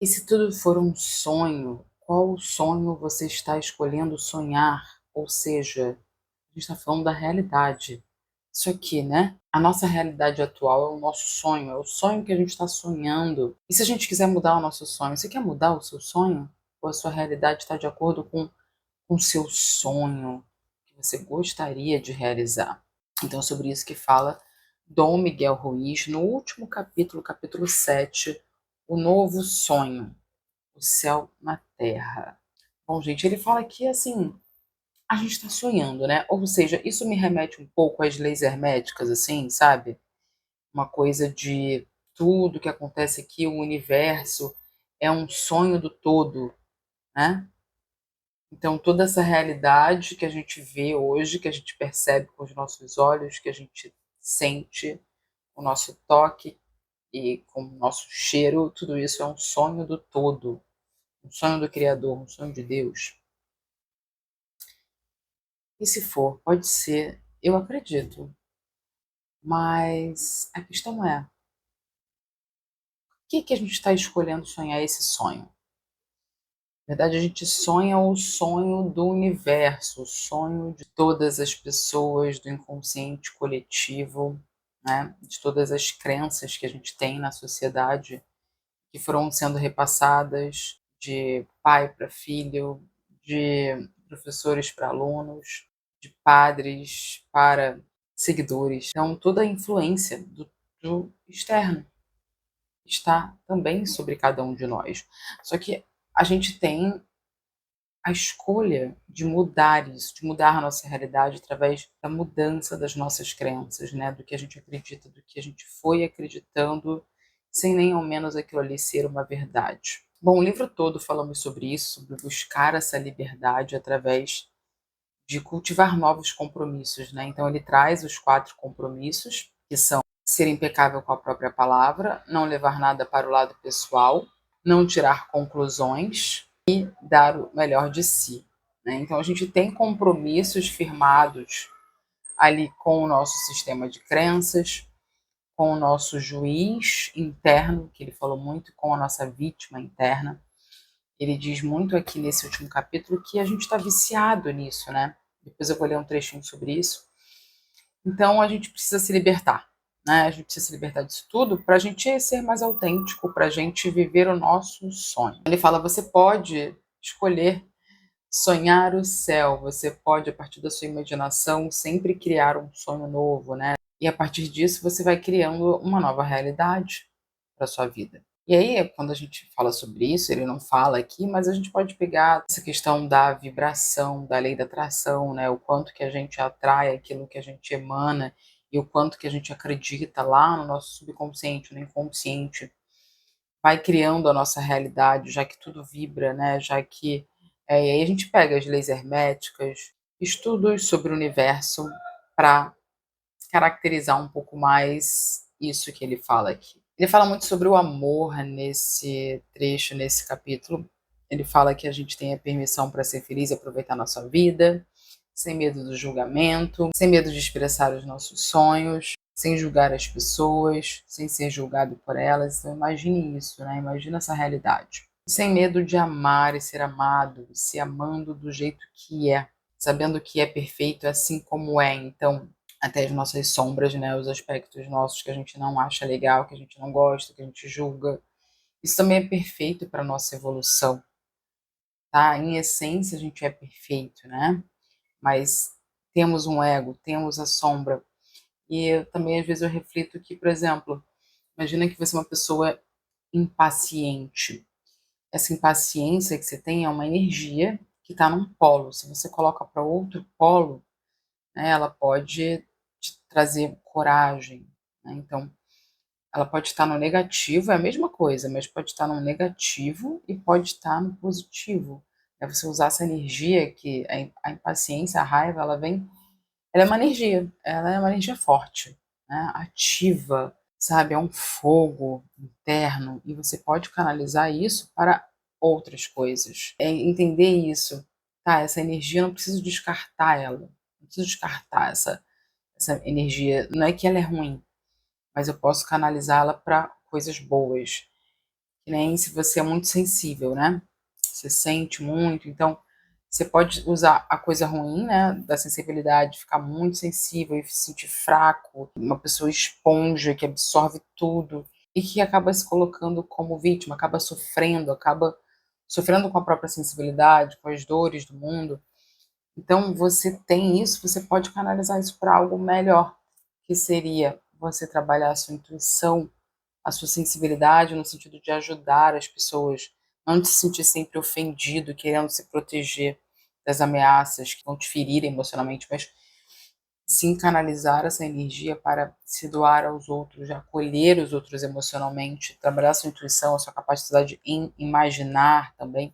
E se tudo for um sonho, qual sonho você está escolhendo sonhar? Ou seja, a gente está falando da realidade. Isso aqui, né? A nossa realidade atual é o nosso sonho, é o sonho que a gente está sonhando. E se a gente quiser mudar o nosso sonho, você quer mudar o seu sonho? Ou a sua realidade está de acordo com o seu sonho que você gostaria de realizar? Então, é sobre isso que fala Dom Miguel Ruiz no último capítulo, capítulo 7, O Novo Sonho, o céu na terra. Bom, gente, ele fala que assim, a gente está sonhando, né? Ou seja, isso me remete um pouco às leis herméticas, assim, sabe? Uma coisa de tudo que acontece aqui, o universo é um sonho do todo, né? Então, toda essa realidade que a gente vê hoje, que a gente percebe com os nossos olhos, que a gente sente com o nosso toque e com o nosso cheiro, tudo isso é um sonho do todo, um sonho do Criador, um sonho de Deus. E se for, pode ser, eu acredito, mas a questão é, o que que a gente está escolhendo sonhar esse sonho? Na verdade, a gente sonha o sonho do universo, o sonho de todas as pessoas, do inconsciente coletivo, né? De todas as crenças que a gente tem na sociedade, que foram sendo repassadas de pai para filho, de professores para alunos, de padres para seguidores. Então, toda a influência do externo está também sobre cada um de nós. Só que a gente tem a escolha de mudar isso, de mudar a nossa realidade através da mudança das nossas crenças, né? Do que a gente acredita, do que a gente foi acreditando, sem nem ao menos aquilo ali ser uma verdade. Bom, o livro todo falamos sobre isso, sobre buscar essa liberdade através de cultivar novos compromissos, né? Então ele traz os 4 compromissos, que são ser impecável com a própria palavra, não levar nada para o lado pessoal, não tirar conclusões, dar o melhor de si, né? Então a gente tem compromissos firmados ali com o nosso sistema de crenças, com o nosso juiz interno, que ele falou muito, com a nossa vítima interna. Ele diz muito aqui nesse último capítulo que a gente está viciado nisso, né? Depois eu vou ler um trechinho sobre isso. Então a gente precisa se libertar, né? A gente precisa se libertar disso tudo para a gente ser mais autêntico, para a gente viver o nosso sonho. Ele fala: você pode escolher sonhar o céu, você pode, a partir da sua imaginação, sempre criar um sonho novo, né? E a partir disso você vai criando uma nova realidade para sua vida. E aí, quando a gente fala sobre isso, ele não fala aqui, mas a gente pode pegar essa questão da vibração, da lei da atração, né? O quanto que a gente atrai aquilo que a gente emana e o quanto que a gente acredita lá no nosso subconsciente, no inconsciente, vai criando a nossa realidade, já que tudo vibra, né? Já que e aí a gente pega as leis herméticas, estudos sobre o universo para caracterizar um pouco mais isso que ele fala aqui. Ele fala muito sobre o amor nesse trecho, nesse capítulo. Ele fala que a gente tem a permissão para ser feliz e aproveitar a nossa vida, sem medo do julgamento, sem medo de expressar os nossos sonhos, sem julgar as pessoas, sem ser julgado por elas. Então imagine isso, né? Imagina essa realidade. Sem medo de amar e ser amado, se amando do jeito que é, sabendo que é perfeito assim como é. Então, até as nossas sombras, né, os aspectos nossos que a gente não acha legal, que a gente não gosta, que a gente julga. Isso também é perfeito para a nossa evolução, tá? Em essência, a gente é perfeito, né? Mas temos um ego, temos a sombra. E eu, também, às vezes, eu reflito que, por exemplo, imagina que você é uma pessoa impaciente. Essa impaciência que você tem é uma energia que está num polo. Se você coloca para outro polo, né, ela pode te trazer coragem, né? Então, ela pode estar no negativo, é a mesma coisa, mas pode estar no negativo e pode estar no positivo. É você usar essa energia que a impaciência, a raiva, ela é uma energia forte, né? Ativa, sabe? É um fogo interno e você pode canalizar isso para outras coisas. É entender isso, tá? Essa energia, eu não preciso descartar ela, não preciso descartar essa energia. Não é que ela é ruim, mas eu posso canalizá-la para coisas boas. Que nem se você é muito sensível, né? Você sente muito, então você pode usar a coisa ruim, né, da sensibilidade, ficar muito sensível e se sentir fraco, uma pessoa esponja que absorve tudo e que acaba se colocando como vítima, acaba sofrendo com a própria sensibilidade, com as dores do mundo. Então, você tem isso, você pode canalizar isso para algo melhor, que seria você trabalhar a sua intuição, a sua sensibilidade, no sentido de ajudar as pessoas, não de se sentir sempre ofendido, querendo se proteger das ameaças que vão te ferir emocionalmente, mas sim canalizar essa energia para se doar aos outros, acolher os outros emocionalmente, trabalhar a sua intuição, a sua capacidade em imaginar também,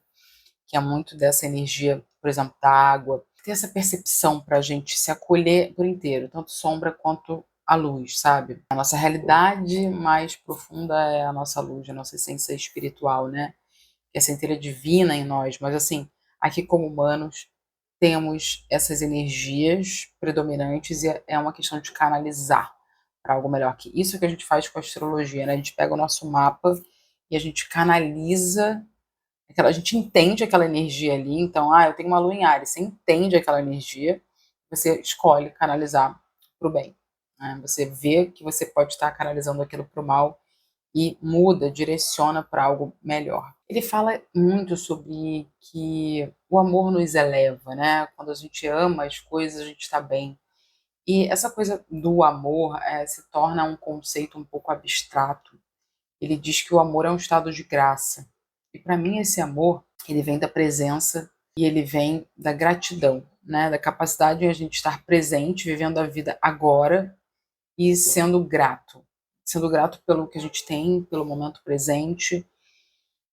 que é muito dessa energia, por exemplo, da água. Ter essa percepção para a gente se acolher por inteiro, tanto sombra quanto a luz, sabe? A nossa realidade mais profunda é a nossa luz, a nossa essência espiritual, né? Que é a centelha divina em nós. Mas, assim, aqui como humanos, temos essas energias predominantes e é uma questão de canalizar para algo melhor. Que isso que a gente faz com a astrologia, né? A gente pega o nosso mapa e a gente canaliza a gente entende aquela energia ali, então, eu tenho uma lua em Áries, você entende aquela energia, você escolhe canalizar para o bem. Né? Você vê que você pode estar canalizando aquilo para o mal e muda, direciona para algo melhor. Ele fala muito sobre que o amor nos eleva, né? Quando a gente ama as coisas, a gente está bem. E essa coisa do amor se torna um conceito um pouco abstrato. Ele diz que o amor é um estado de graça. E para mim esse amor, ele vem da presença e ele vem da gratidão, né? Da capacidade de a gente estar presente, vivendo a vida agora e sendo grato pelo que a gente tem, pelo momento presente.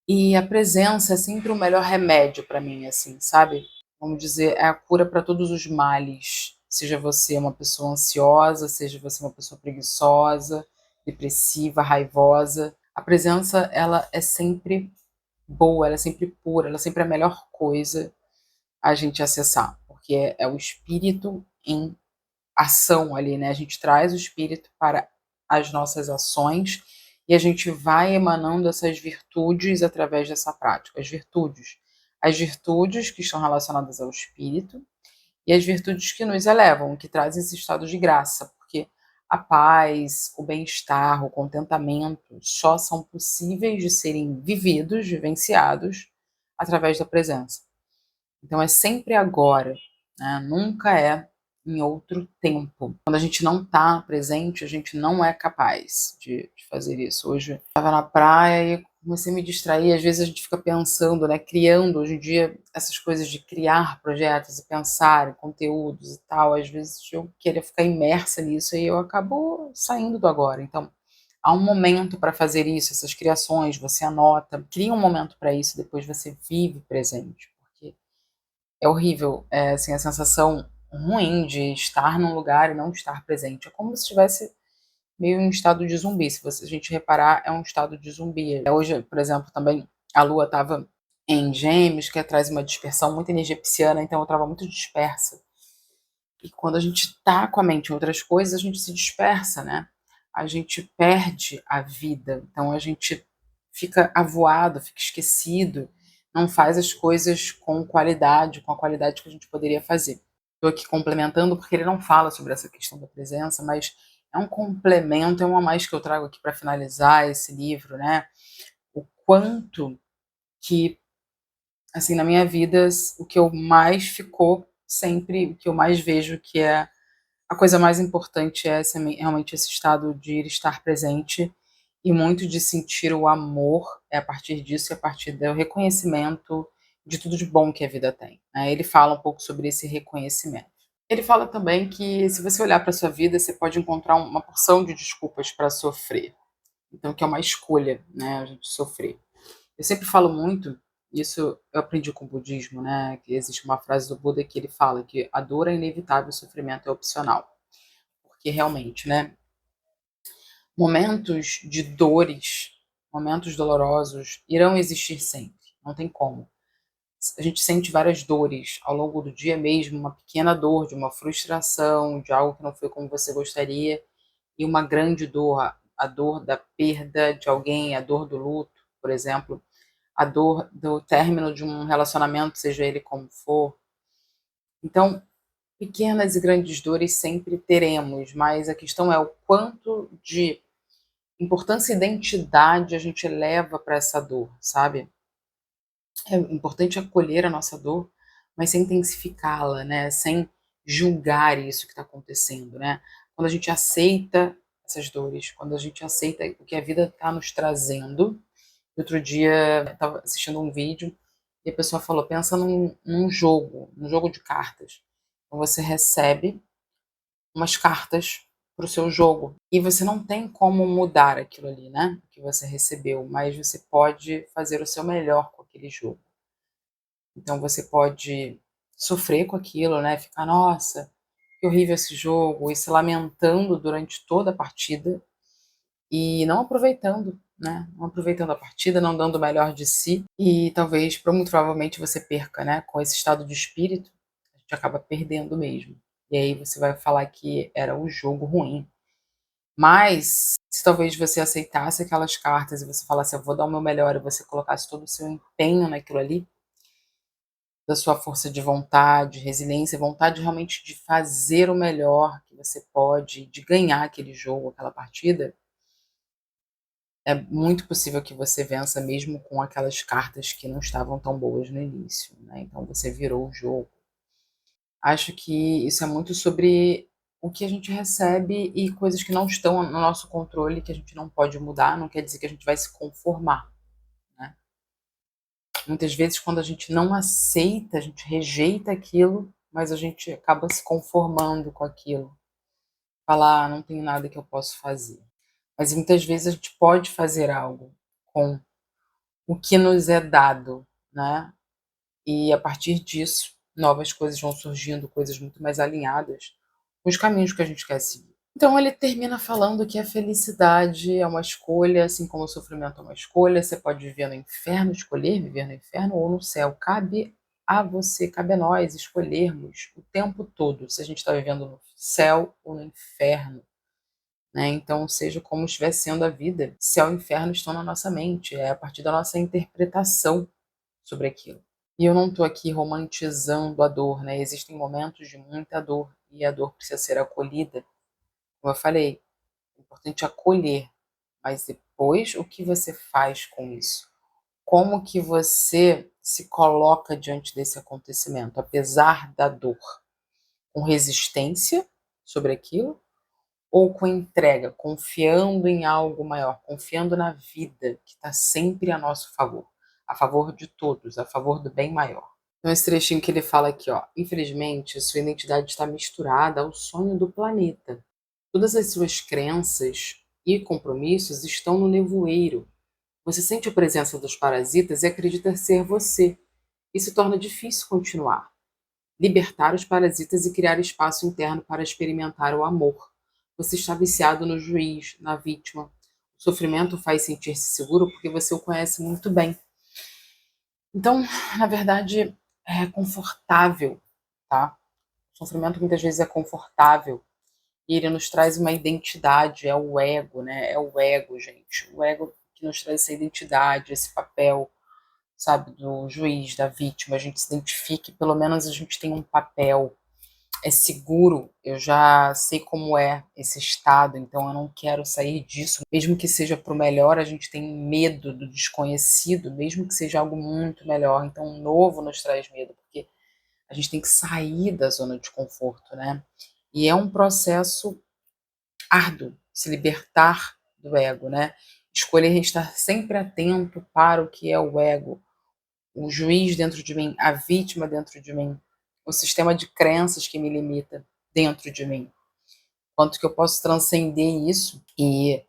E a presença é sempre o melhor remédio para mim, assim, sabe? Vamos dizer, é a cura para todos os males. Seja você uma pessoa ansiosa, seja você uma pessoa preguiçosa, depressiva, raivosa. A presença, ela é sempre boa, ela é sempre pura, ela é sempre a melhor coisa a gente acessar, porque é o espírito em ação ali, né? A gente traz o espírito para as nossas ações e a gente vai emanando essas virtudes através dessa prática. As virtudes que estão relacionadas ao espírito e as virtudes que nos elevam, que trazem esse estado de graça, porque a paz, o bem-estar, o contentamento só são possíveis de serem vividos, vivenciados através da presença. Então é sempre agora, né? Nunca é em outro tempo. Quando a gente não está presente, a gente não é capaz de fazer isso. Hoje eu estava na praia e comecei a me distrair. Às vezes a gente fica pensando, né, criando. Hoje em dia, essas coisas de criar projetos e pensar em conteúdos e tal, às vezes eu queria ficar imersa nisso e eu acabo saindo do agora. Então, há um momento para fazer isso, essas criações, você anota, cria um momento para isso, depois você vive presente. Porque é horrível, assim, a sensação ruim de estar num lugar e não estar presente. É como se estivesse meio em estado de zumbi. Se você, a gente reparar, é um estado de zumbi. Hoje, por exemplo, também a Lua estava em Gêmeos, que traz uma dispersão, muita energia pisciana, então eu estava muito dispersa. E quando a gente está com a mente em outras coisas, a gente se dispersa, né? A gente perde a vida. Então a gente fica avoado, fica esquecido, não faz as coisas com qualidade, com a qualidade que a gente poderia fazer. Estou aqui complementando porque ele não fala sobre essa questão da presença, mas é um complemento, é uma mais que eu trago aqui para finalizar esse livro, né? O quanto que, assim, na minha vida, o que eu mais ficou sempre, o que eu mais vejo que é a coisa mais importante é realmente esse estado de ir estar presente e muito de sentir o amor é a partir disso, é a partir do reconhecimento de tudo de bom que a vida tem. Né? Ele fala um pouco sobre esse reconhecimento. Ele fala também que se você olhar para a sua vida, você pode encontrar uma porção de desculpas para sofrer. Então, que é uma escolha, né, a gente sofrer. Eu sempre falo muito, isso eu aprendi com o budismo, né, que existe uma frase do Buda que ele fala que a dor é inevitável, o sofrimento é opcional. Porque realmente, né, momentos de dores, momentos dolorosos irão existir sempre, não tem como. A gente sente várias dores ao longo do dia mesmo, uma pequena dor de uma frustração, de algo que não foi como você gostaria, e uma grande dor, a dor da perda de alguém, a dor do luto. por exemplo, a dor do término de um relacionamento, seja ele como for. Então, pequenas e grandes dores sempre teremos, mas a questão é o quanto de importância e identidade a gente leva para essa dor, sabe? É importante acolher a nossa dor, mas sem intensificá-la, né? Sem julgar isso que está acontecendo, né? Quando a gente aceita essas dores, quando a gente aceita o que a vida está nos trazendo. Outro dia eu estava assistindo um vídeo e a pessoa falou: pensa num jogo de cartas. Então você recebe umas cartas para o seu jogo e você não tem como mudar aquilo ali, né? Que você recebeu, mas você pode fazer o seu melhor com aquele jogo. Então você pode sofrer com aquilo, né? Ficar, nossa, que horrível esse jogo, e se lamentando durante toda a partida e não aproveitando, né? Não aproveitando a partida, não dando o melhor de si e talvez, muito provavelmente você perca, né? Com esse estado de espírito, a gente acaba perdendo mesmo. E aí você vai falar que era um jogo ruim. Mas se talvez você aceitasse aquelas cartas e você falasse, eu vou dar o meu melhor, e você colocasse todo o seu empenho naquilo ali, da sua força de vontade, resiliência, vontade realmente de fazer o melhor que você pode, de ganhar aquele jogo, aquela partida, é muito possível que você vença mesmo com aquelas cartas que não estavam tão boas no início, né? Então você virou o jogo. Acho que isso é muito sobre o que a gente recebe e coisas que não estão no nosso controle, que a gente não pode mudar, não quer dizer que a gente vai se conformar, né? Muitas vezes, quando a gente não aceita, a gente rejeita aquilo, mas a gente acaba se conformando com aquilo. Falar, não tem nada que eu possa fazer. Mas muitas vezes a gente pode fazer algo com o que nos é dado, né? E a partir disso, novas coisas vão surgindo, coisas muito mais alinhadas com os caminhos que a gente quer seguir. Então ele termina falando que a felicidade é uma escolha, assim como o sofrimento é uma escolha. Você pode viver no inferno, escolher viver no inferno ou no céu. Cabe a você, cabe a nós escolhermos o tempo todo se a gente está vivendo no céu ou no inferno. Né? Então, seja como estiver sendo a vida, céu e inferno estão na nossa mente, é a partir da nossa interpretação sobre aquilo. E eu não estou aqui romantizando a dor, né? Existem momentos de muita dor e a dor precisa ser acolhida. Como eu falei, é importante acolher, mas depois o que você faz com isso? Como que você se coloca diante desse acontecimento, apesar da dor? Com resistência sobre aquilo ou com entrega, confiando em algo maior, confiando na vida que está sempre a nosso favor, a favor de todos, a favor do bem maior? Então, esse trechinho que ele fala aqui, ó. Infelizmente, sua identidade está misturada ao sonho do planeta. Todas as suas crenças e compromissos estão no nevoeiro. Você sente a presença dos parasitas e acredita ser você. E se torna difícil continuar. Libertar os parasitas e criar espaço interno para experimentar o amor. Você está viciado no juiz, na vítima. O sofrimento faz sentir-se seguro porque você o conhece muito bem. Então, na verdade, é confortável, tá? O sofrimento muitas vezes é confortável e ele nos traz uma identidade, é o ego, né? É o ego, gente. O ego que nos traz essa identidade, esse papel, sabe, do juiz, da vítima. A gente se identifica, pelo menos a gente tem um papel. É seguro, eu já sei como é esse estado, então eu não quero sair disso. Mesmo que seja para o melhor, a gente tem medo do desconhecido, mesmo que seja algo muito melhor. Então o novo nos traz medo, porque a gente tem que sair da zona de conforto, né? E é um processo árduo se libertar do ego, né? Escolher estar sempre atento para o que é o ego, o juiz dentro de mim, a vítima dentro de mim, o sistema de crenças que me limita dentro de mim. Quanto que eu posso transcender isso e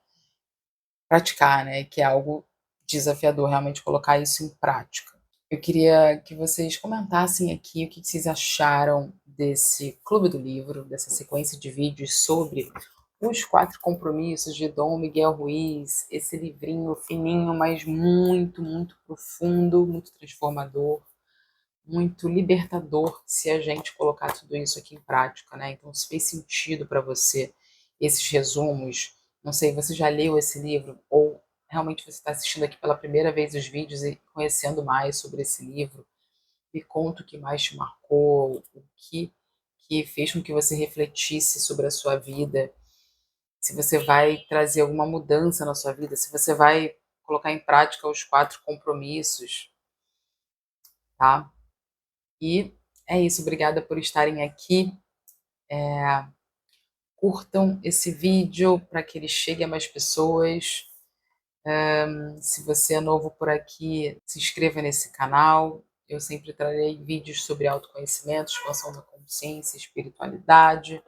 praticar, né? Que é algo desafiador, realmente colocar isso em prática. Eu queria que vocês comentassem aqui o que vocês acharam desse Clube do Livro, dessa sequência de vídeos sobre os 4 compromissos de Dom Miguel Ruiz, esse livrinho fininho, mas muito, muito profundo, muito transformador, muito libertador se a gente colocar tudo isso aqui em prática, né? Então, se fez sentido para você esses resumos, não sei, você já leu esse livro ou realmente você está assistindo aqui pela primeira vez os vídeos e conhecendo mais sobre esse livro, me conta o que mais te marcou, o que fez com que você refletisse sobre a sua vida, se você vai trazer alguma mudança na sua vida, se você vai colocar em prática os 4 compromissos, tá? E é isso, obrigada por estarem aqui. Curtam esse vídeo para que ele chegue a mais pessoas. Se você é novo por aqui, se inscreva nesse canal. Eu sempre trarei vídeos sobre autoconhecimento, expansão da consciência, espiritualidade.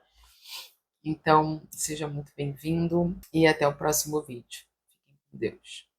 Então, seja muito bem-vindo e até o próximo vídeo. Fiquem com Deus.